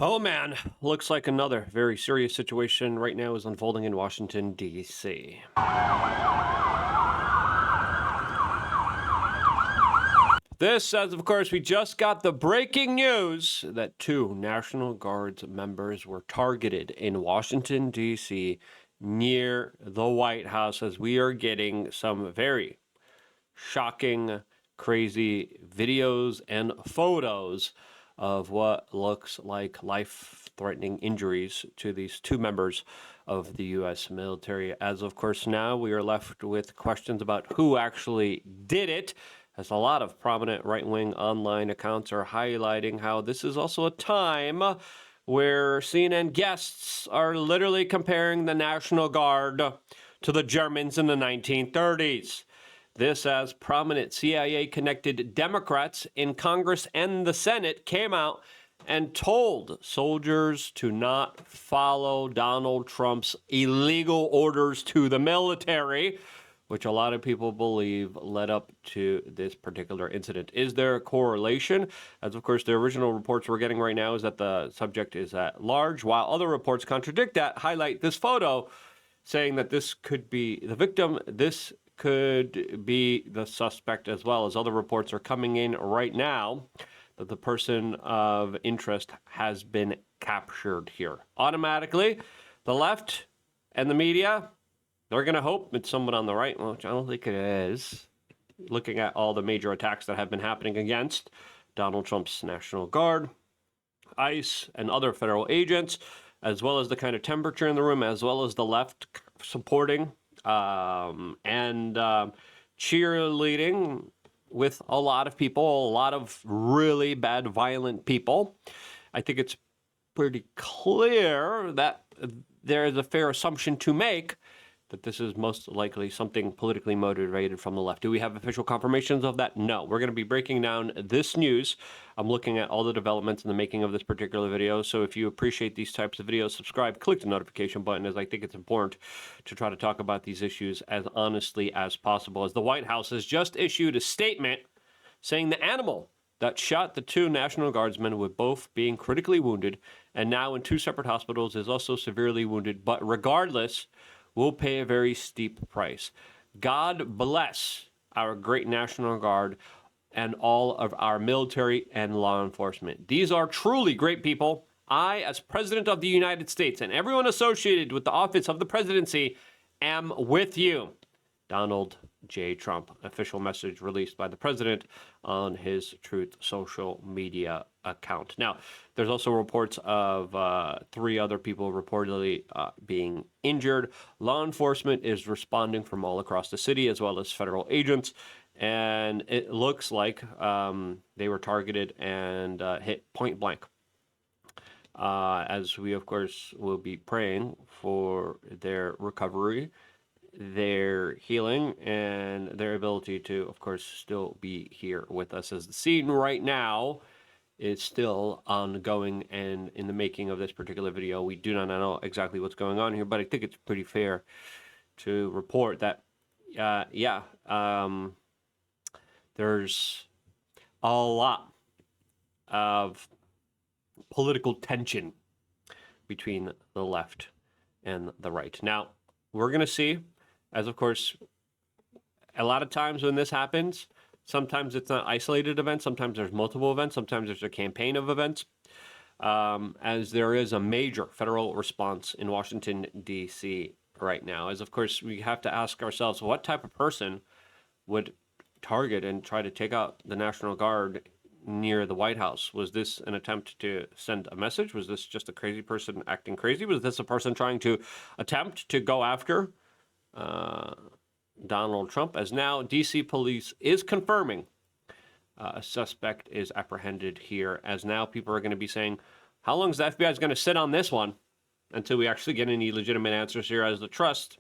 Oh man, looks like another very serious situation right now is unfolding in Washington, D.C. This, as of course, we just got the breaking news that two National Guards members were targeted in Washington, D.C. near the White House, as we are getting some very shocking, crazy videos and photos of what looks like life-threatening injuries to these two members of the U.S. military. As of course now we are left with questions about who actually did it, as a lot of prominent right-wing online accounts are highlighting how this is also a time where CNN guests are literally comparing the National Guard to the Germans in the 1930s. This as prominent CIA-connected Democrats in Congress and the Senate came out and told soldiers to not follow Donald Trump's illegal orders to the military, which a lot of people believe led up to this particular incident. Is there a correlation? As of course, the original reports we're getting right now is that the subject is at large, while other reports contradict that, highlight this photo, saying that this could be the victim, this could be the suspect, as well as other reports are coming in right now that the person of interest has been captured here. Automatically, the left and the media, they're going to hope it's someone on the right, which I don't think it is, looking at all the major attacks that have been happening against Donald Trump's National Guard, ICE, and other federal agents, as well as the kind of temperature in the room, as well as the left supporting and cheerleading with a lot of people, a lot of really bad, violent people. I think it's pretty clear that there is a fair assumption to make that this is most likely something politically motivated from the left. Do we have official confirmations of that? No. We're going to be breaking down this news. I'm looking at all the developments in the making of this particular video. So if you appreciate these types of videos, subscribe, click the notification button, as I think it's important to try to talk about these issues as honestly as possible. As the White House has just issued a statement saying the animal that shot the two National Guardsmen were both being critically wounded and now in two separate hospitals is also severely wounded, but regardless, will pay a very steep price. God bless our great National Guard and all of our military and law enforcement. These are truly great people. I, as President of the United States, and everyone associated with the office of the presidency, am with you. Donald J. Trump, official message released by the president on his Truth social media account. Now, there's also reports of three other people reportedly being injured. Law enforcement is responding from all across the city, as well as federal agents, and it looks like they were targeted and hit point blank. As we, of course, will be praying for their recovery, their healing, and their ability to, of course, still be here with us, as the scene right now is still ongoing and in the making of this particular video. We do not know exactly what's going on here, but I think it's pretty fair to report that, there's a lot of political tension between the left and the right. Now, we're going to see, as of course, a lot of times when this happens, sometimes it's not isolated events, sometimes there's multiple events, sometimes there's a campaign of events, as there is a major federal response in Washington, D.C. right now. As of course, we have to ask ourselves, what type of person would target and try to take out the National Guard near the White House? Was this an attempt to send a message? Was this just a crazy person acting crazy? Was this a person trying to attempt to go after Donald Trump? As now DC police is confirming a suspect is apprehended here, as now people are going to be saying, how long is the FBI going to sit on this one until we actually get any legitimate answers here, as the trust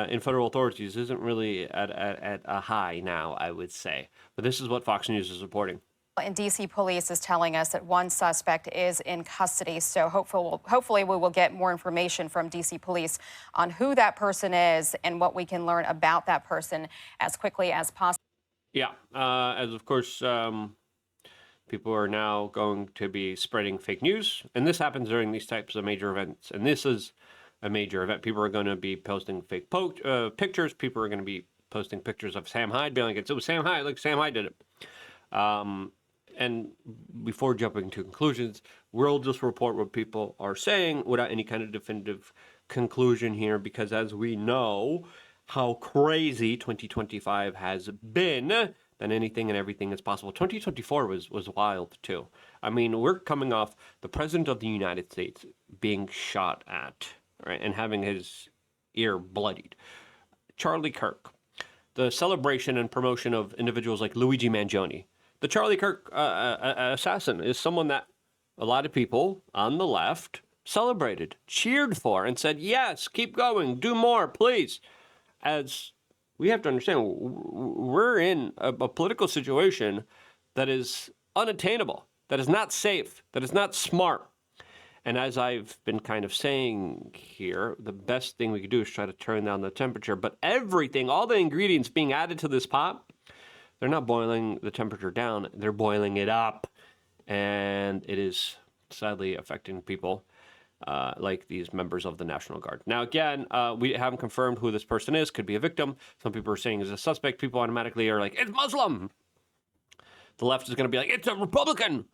in federal authorities isn't really at a high now, I would say. But this is what Fox News is reporting. And D.C. police is telling us that one suspect is in custody. So hopefully we will get more information from D.C. police on who that person is and what we can learn about that person as quickly as possible. Yeah, as of course, People are now going to be spreading fake news, and this happens during these types of major events. And this is a major event. People are going to be posting fake pictures. People are going to be posting pictures of Sam Hyde, being like, it was Sam Hyde, like Sam Hyde did it. And before jumping to conclusions, we'll just report what people are saying without any kind of definitive conclusion here, because as we know how crazy 2025 has been, then anything and everything is possible. 2024 was wild too. I mean, we're coming off the president of the United States being shot at, right, and having his ear bloodied. Charlie Kirk, the celebration and promotion of individuals like Luigi Mangione. The Charlie Kirk assassin is someone that a lot of people on the left celebrated, cheered for, and said, yes, keep going, do more, please. As we have to understand, we're in a political situation that is unattainable, that is not safe, that is not smart. And as I've been kind of saying here, the best thing we could do is try to turn down the temperature. But everything, all the ingredients being added to this pot, they're not boiling the temperature down, they're boiling it up. And it is sadly affecting people like these members of the National Guard. Now, again, we haven't confirmed who this person is. Could be a victim. Some people are saying is a suspect. People automatically are like, it's Muslim. The left is going to be like, it's a Republican.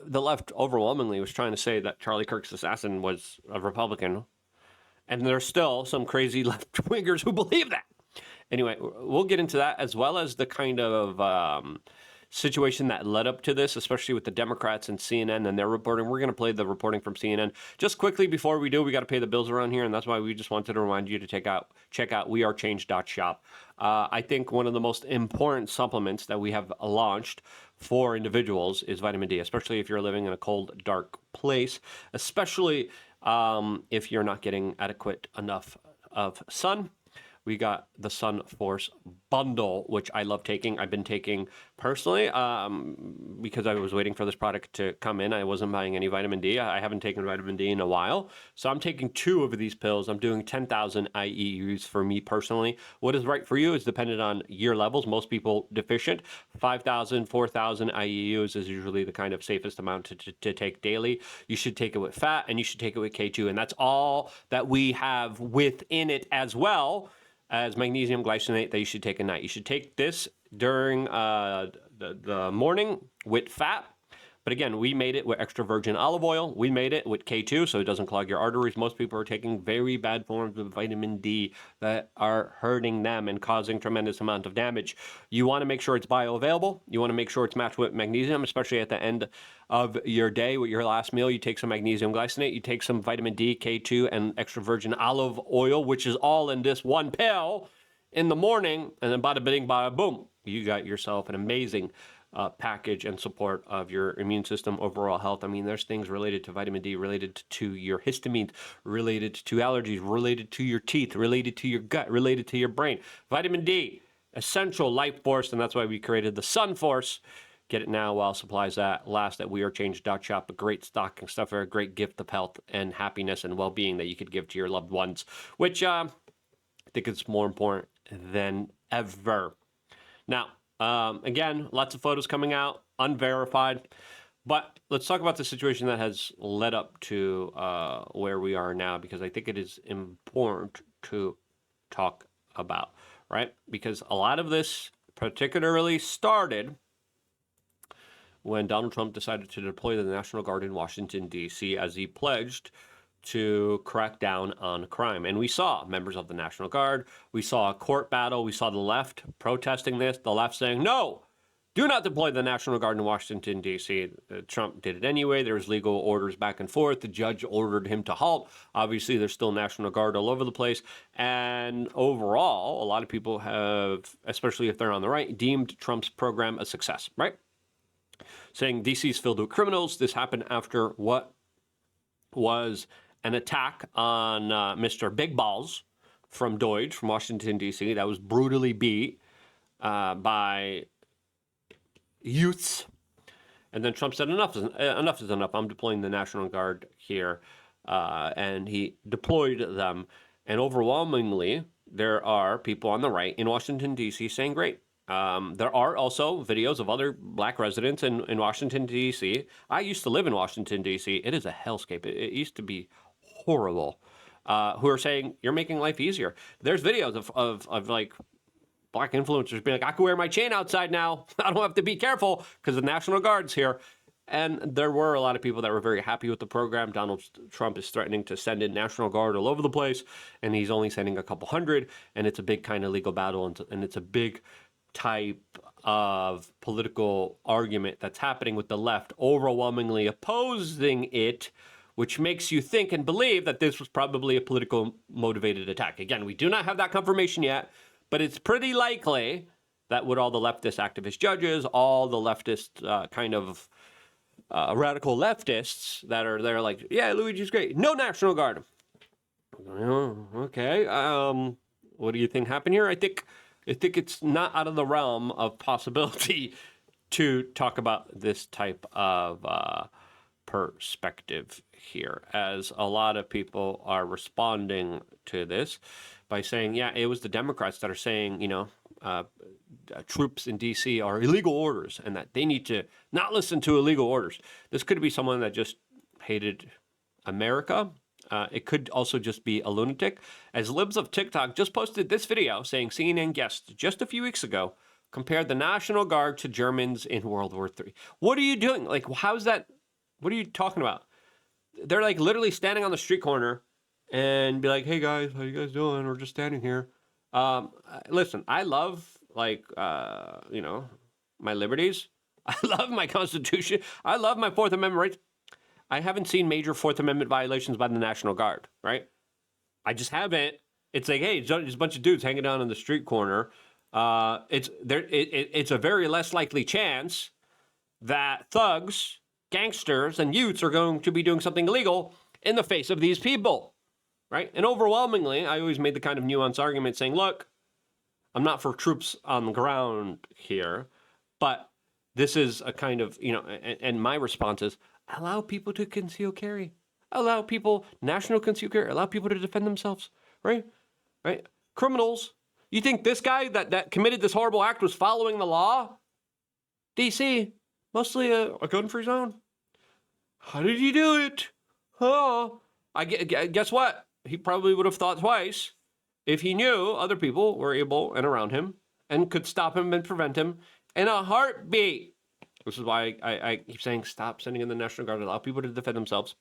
The left overwhelmingly was trying to say that Charlie Kirk's assassin was a Republican. And there's still some crazy left-wingers who believe that. Anyway, we'll get into that, as well as the kind of situation that led up to this, especially with the Democrats and CNN and their reporting. We're going to play the reporting from CNN. Just quickly before we do, we got to pay the bills around here, and that's why we just wanted to remind you to check out wearechange.shop. I think one of the most important supplements that we have launched for individuals is vitamin D, especially if you're living in a cold, dark place, especially if you're not getting adequate enough of sun. We got the Sun Force bundle, which I love taking. I've been taking personally because I was waiting for this product to come in. I wasn't buying any vitamin D. I haven't taken vitamin D in a while. So I'm taking 2 of these pills. I'm doing 10,000 IEUs for me personally. What is right for you is dependent on year levels. Most people deficient. 5,000, 4,000 IEUs is usually the kind of safest amount to take daily. You should take it with fat, and you should take it with K2. And that's all that we have within it, as well as magnesium glycinate that you should take at night. You should take this during the morning with fat. But again, we made it with extra virgin olive oil. We made it with K2 so it doesn't clog your arteries. Most people are taking very bad forms of vitamin D that are hurting them and causing tremendous amount of damage. You want to make sure it's bioavailable. You want to make sure it's matched with magnesium, especially at the end of your day with your last meal. You take some magnesium glycinate, you take some vitamin D, K2, and extra virgin olive oil, which is all in this one pill in the morning, and then bada bing, bada boom. You got yourself an amazing package and support of your immune system, overall health. I mean, there's things related to vitamin D, related to your histamine, related to allergies, related to your teeth, related to your gut, related to your brain. Vitamin D, essential life force, and that's why we created the Sun Force. Get it now while supplies last at wearechange.shop. A great stocking stuffer, a great gift of health and happiness and well-being that you could give to your loved ones, which I think is more important than ever. Now, again, lots of photos coming out, unverified. But let's talk about the situation that has led up to where we are now, because I think it is important to talk about, right? Because a lot of this particularly started when Donald Trump decided to deploy the National Guard in Washington, D.C., as he pledged to crack down on crime. And we saw members of the National Guard. We saw a court battle. We saw the left protesting this, the left saying, no, do not deploy the National Guard in Washington, D.C. Trump did it anyway. There was legal orders back and forth. The judge ordered him to halt. Obviously, there's still National Guard all over the place. And overall, a lot of people have, especially if they're on the right, deemed Trump's program a success, right? Saying D.C. is filled with criminals. This happened after what was an attack on Mr. Big Balls from Deutsch from Washington, D.C. that was brutally beat by youths. And then Trump said, enough is enough. I'm deploying the National Guard here. And he deployed them. And overwhelmingly, there are people on the right in Washington, D.C. saying, great, There are also videos of other black residents in Washington, D.C. I used to live in Washington, D.C. It is a hellscape. It used to be horrible. Who are saying, you're making life easier. There's videos of like black influencers being like, I can wear my chain outside now. I don't have to be careful because the National Guard's here. And there were a lot of people that were very happy with the program. Donald Trump is threatening to send in National Guard all over the place, and he's only sending a couple hundred, and it's a big kind of legal battle, and it's a big type of political argument that's happening with the left overwhelmingly opposing it, which makes you think and believe that this was probably a political motivated attack. Again, we do not have that confirmation yet, but it's pretty likely that with all the leftist activist judges, all the leftist radical leftists that are there like, yeah, Luigi's great. No National Guard. Oh, okay. What do you think happened here? I think it's not out of the realm of possibility to talk about this type of perspective here, as a lot of people are responding to this by saying, yeah, it was the Democrats that are saying, troops in D.C. are illegal orders and that they need to not listen to illegal orders. This could be someone that just hated America. It could also just be a lunatic. As Libs of TikTok just posted this video saying CNN guests just a few weeks ago compared the National Guard to Germans in World War III. What are you doing? Like, how's that? What are you talking about? They're like literally standing on the street corner and be like, hey guys, how you guys doing? We're just standing here. Listen, I love my liberties. I love my Constitution. I love my Fourth Amendment rights. I haven't seen major Fourth Amendment violations by the National Guard, right? I just haven't. It's like, hey, there's a bunch of dudes hanging down on the street corner. It's a very less likely chance that thugs, gangsters, and youths are going to be doing something illegal in the face of these people, right? And overwhelmingly, I always made the kind of nuanced argument saying, look, I'm not for troops on the ground here, but this is a kind of, and my response is, allow people to conceal carry. Allow people, national conceal carry, allow people to defend themselves, right? Right? Criminals. You think this guy that committed this horrible act was following the law? DC, mostly a gun-free zone. How did he do it? Oh, guess what? He probably would have thought twice if he knew other people were able and around him and could stop him and prevent him in a heartbeat. Which is why I keep saying stop sending in the National Guard. Allow people to defend themselves.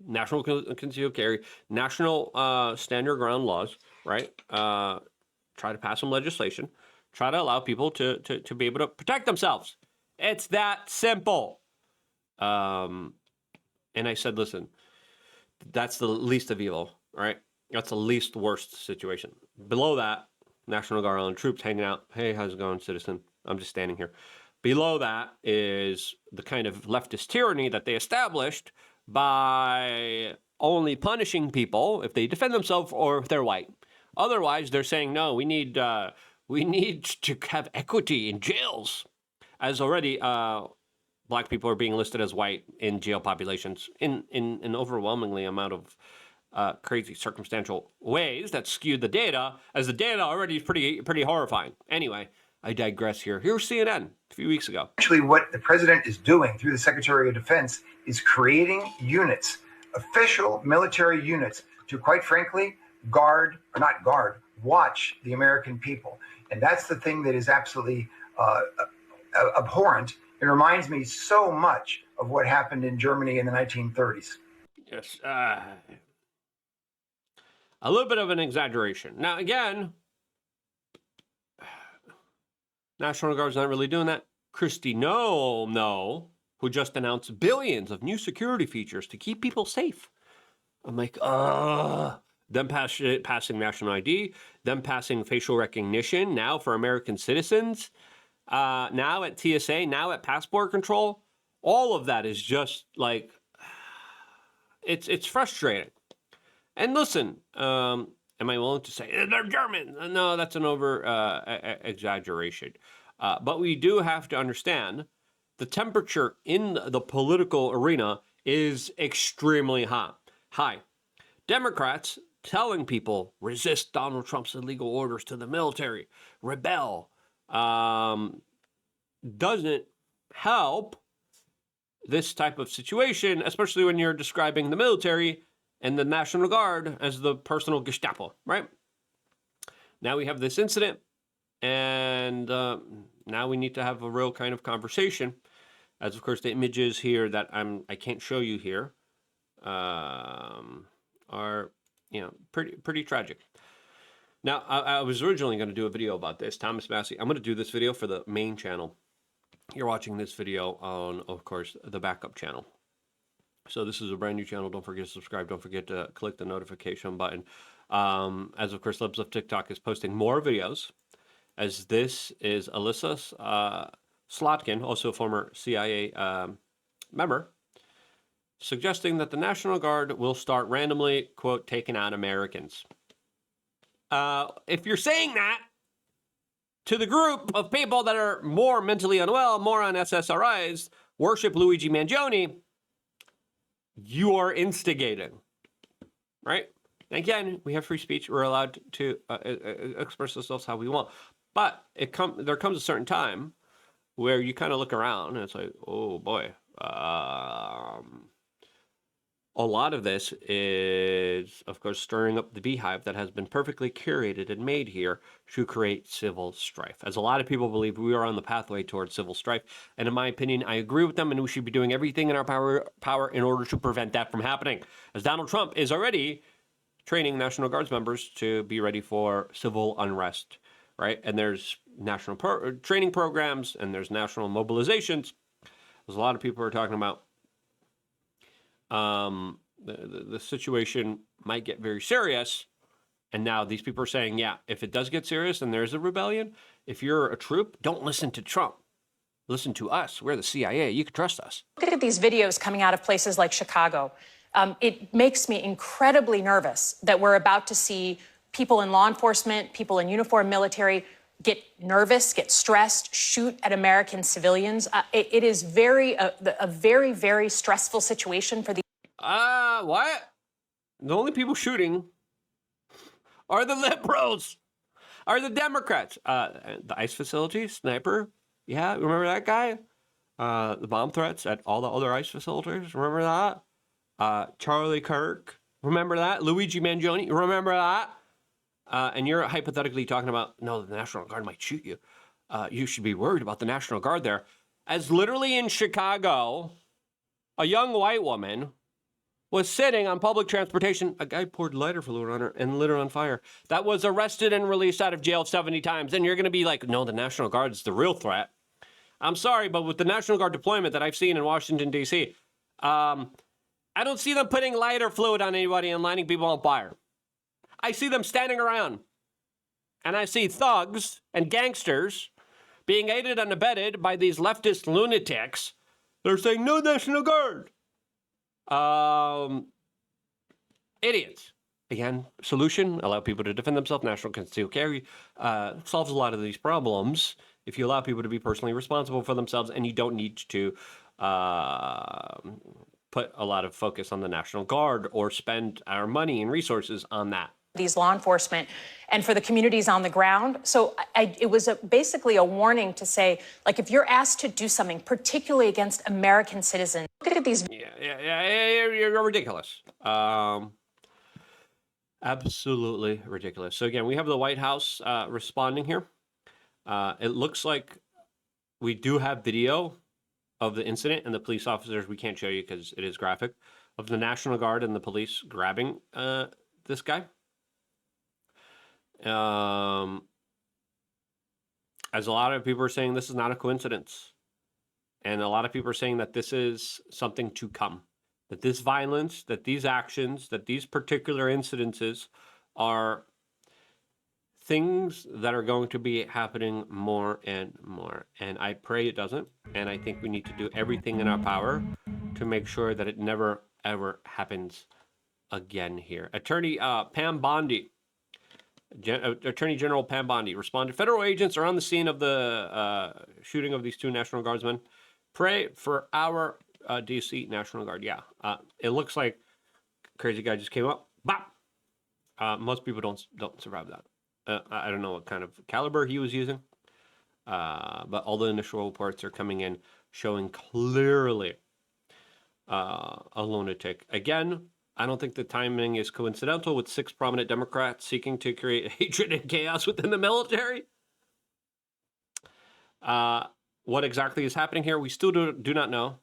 National concealed carry. National stand your ground laws, right? Try to pass some legislation. Try to allow people to be able to protect themselves. It's that simple. And I said, listen, that's the least of evil, right? That's the least worst situation. Below that, National Guard on troops hanging out. Hey, how's it going, citizen? I'm just standing here. Below that is the kind of leftist tyranny that they established by only punishing people if they defend themselves or if they're white. Otherwise, they're saying, no, we need to have equity in jails. As already, black people are being listed as white in jail populations in an overwhelmingly amount of crazy circumstantial ways that skewed the data, as the data already is pretty horrifying. Anyway, I digress here. Here's CNN a few weeks ago. Actually, what the president is doing through the Secretary of Defense is creating units, official military units, to, quite frankly, watch the American people. And that's the thing that is absolutely abhorrent. It reminds me so much of what happened in Germany in the 1930s. Yes. A little bit of an exaggeration. Now, again, National Guard's not really doing that. Kristi Noem, who just announced billions of new security features to keep people safe. I'm like, them passing national ID, them passing facial recognition now for American citizens, now at TSA, now at passport control. All of that is just like, it's frustrating. And listen, am I willing to say they're German? No, that's an exaggeration. But we do have to understand the temperature in the political arena is extremely high. Democrats telling people resist Donald Trump's illegal orders to the military, rebel, doesn't help this type of situation, especially when you're describing the military and the National Guard as the personal Gestapo, right? Now we have this incident, and now we need to have a real kind of conversation, as of course the images here that I can't show you here are pretty tragic. Now I was originally going to do a video about this, Thomas Massie. I'm going to do this video for the main channel. You're watching this video on, of course, the backup channel. So this is a brand new channel. Don't forget to subscribe. Don't forget to click the notification button. As of course, Libs of TikTok is posting more videos, as this is Alyssa Slotkin, also a former CIA member, suggesting that the National Guard will start randomly, quote, taking out Americans. If you're saying that to the group of people that are more mentally unwell, more on SSRIs, worship Luigi Mangione, you are instigating, right? Again, we have free speech. We're allowed to express ourselves how we want. But there comes a certain time where you kind of look around and it's like, oh boy. A lot of this is, of course, stirring up the beehive that has been perfectly curated and made here to create civil strife. As a lot of people believe, we are on the pathway towards civil strife. And in my opinion, I agree with them, and we should be doing everything in our power in order to prevent that from happening. As Donald Trump is already training National Guards members to be ready for civil unrest, right? And there's national training programs, and there's national mobilizations. There's a lot of people who are talking about the situation might get very serious. And now these people are saying, yeah, if it does get serious and there's a rebellion, if you're a troop, don't listen to Trump. Listen to us. We're the CIA. You can trust us. Look at these videos coming out of places like Chicago. It makes me incredibly nervous that we're about to see people in law enforcement, people in uniform military get nervous, get stressed, shoot at American civilians. It is a very, very stressful situation for the. What? The only people shooting are the liberals, are the Democrats. The ICE facility, sniper. Yeah, remember that guy? The bomb threats at all the other ICE facilities. Remember that? Charlie Kirk. Remember that? Luigi Mangione. Remember that? And you're hypothetically talking about, no, the National Guard might shoot you. You should be worried about the National Guard there. As literally in Chicago, a young white woman was sitting on public transportation. A guy poured lighter fluid on her and lit her on fire. That was arrested and released out of jail 70 times. And you're going to be like, no, the National Guard is the real threat. I'm sorry, but with the National Guard deployment that I've seen in Washington, D.C., I don't see them putting lighter fluid on anybody and lighting people on fire. I see them standing around, and I see thugs and gangsters being aided and abetted by these leftist lunatics. They're saying, no National Guard. Idiots. Again, solution, allow people to defend themselves. National Concealed Carry solves a lot of these problems if you allow people to be personally responsible for themselves, and you don't need to put a lot of focus on the National Guard or spend our money and resources on that. These law enforcement and for the communities on the ground. So it was basically a warning to say, like, if you're asked to do something, particularly against American citizens, look at these. Yeah, you're ridiculous. Absolutely ridiculous. So again, we have the White House responding here. It looks like we do have video of the incident and the police officers. We can't show you because it is graphic, of the National Guard and the police grabbing this guy. As a lot of people are saying, this is not a coincidence. And a lot of people are saying that this is something to come. That this violence, that these actions, that these particular incidences are things that are going to be happening more and more. And I pray it doesn't. And I think we need to do everything in our power to make sure that it never, ever happens again here. Attorney Pam Bondi. Attorney General Pam Bondi responded, federal agents are on the scene of the shooting of these two National Guardsmen. Pray for our DC National Guard. Yeah, it looks like crazy guy just came up. Bop! Most people don't survive that. I don't know what kind of caliber he was using. But all the initial reports are coming in showing clearly a lunatic. Again, I don't think the timing is coincidental with 6 prominent Democrats seeking to create hatred and chaos within the military. What exactly is happening here, we still do not know,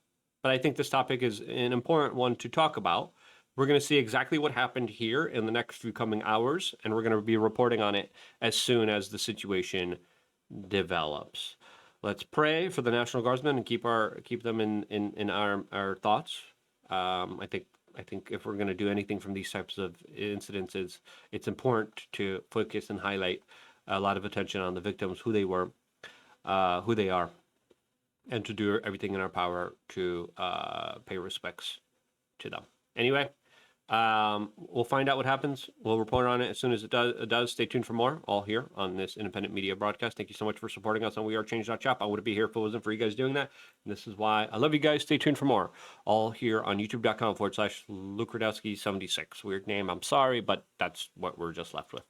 but I think this topic is an important one to talk about. We're going to see exactly what happened here in the next few coming hours, and we're going to be reporting on it as soon as the situation develops. Let's pray for the National Guardsmen and keep them in our thoughts. I think if we're going to do anything from these types of incidences, it's important to focus and highlight a lot of attention on the victims, who they were, who they are, and to do everything in our power to pay respects to them. Anyway, we'll find out what happens. We'll report on it as soon as it does. Stay tuned for more, all here on this independent media broadcast. Thank you so much for supporting us on WeAreChange.shop. I wouldn't be here if it wasn't for you guys doing that. And this is why I love you guys. Stay tuned for more, all here on youtube.com/LukeRudowski76. Weird name, I'm sorry, but that's what we're just left with.